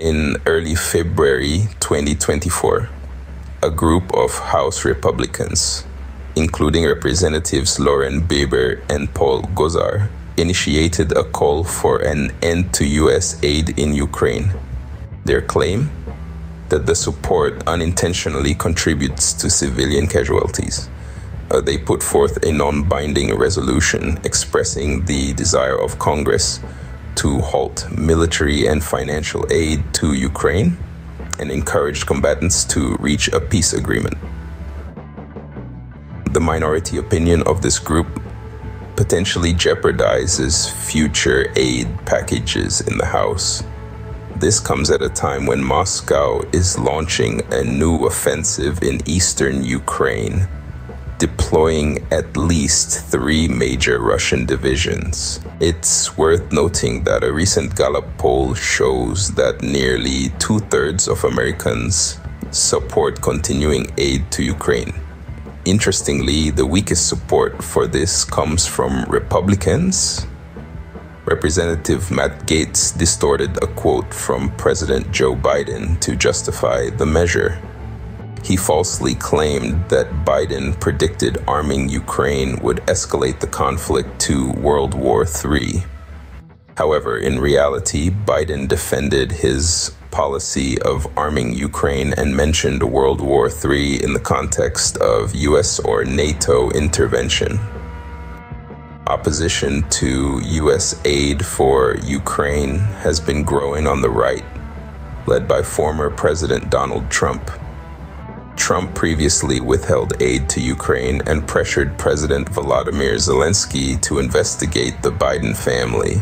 In early February 2024, a group of House Republicans, including Representatives Lauren Boebert and Paul Gosar, initiated a call for an end to U.S. aid in Ukraine. Their claim? That the support unintentionally contributes to civilian casualties. They put forth a non-binding resolution expressing the desire of Congress to halt military and financial aid to Ukraine and encouraged combatants to reach a peace agreement. The minority opinion of this group potentially jeopardizes future aid packages in the House. This comes at a time when Moscow is launching a new offensive in eastern Ukraine, deploying at least 3 major Russian divisions. It's worth noting that a recent Gallup poll shows that nearly 2/3 of Americans support continuing aid to Ukraine. Interestingly, the weakest support for this comes from Republicans. Representative Matt Gaetz distorted a quote from President Joe Biden to justify the measure. He falsely claimed that Biden predicted arming Ukraine would escalate the conflict to World War III. However, in reality, Biden defended his policy of arming Ukraine and mentioned World War III in the context of US or NATO intervention. Opposition to U.S. aid for Ukraine has been growing on the right, led by former President Donald Trump. Trump previously withheld aid to Ukraine and pressured President Volodymyr Zelensky to investigate the Biden family.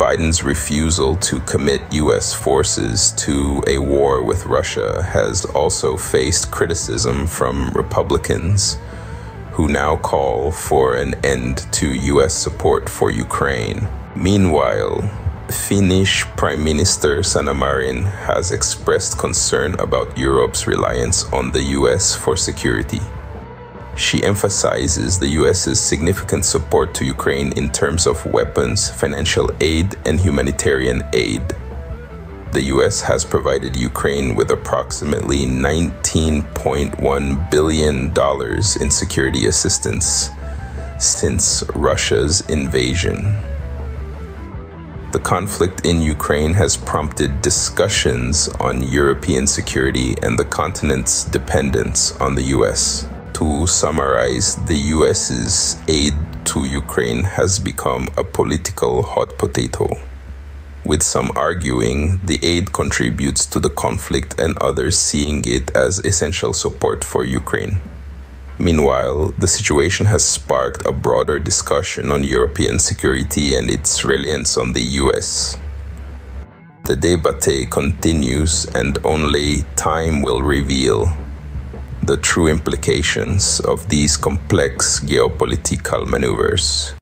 Biden's refusal to commit U.S. forces to a war with Russia has also faced criticism from Republicans, who now call for an end to U.S. support for Ukraine. Meanwhile, Finnish Prime Minister Sanna Marin has expressed concern about Europe's reliance on the U.S. for security. She emphasizes the U.S.'s significant support to Ukraine in terms of weapons, financial aid, and humanitarian aid. The U.S. has provided Ukraine with approximately $19.1 billion in security assistance since Russia's invasion. The conflict in Ukraine has prompted discussions on European security and the continent's dependence on the U.S. To summarize, the U.S.'s aid to Ukraine has become a political hot potato, with some arguing the aid contributes to the conflict and others seeing it as essential support for Ukraine. Meanwhile, the situation has sparked a broader discussion on European security and its reliance on the US. The debate continues, and only time will reveal the true implications of these complex geopolitical maneuvers.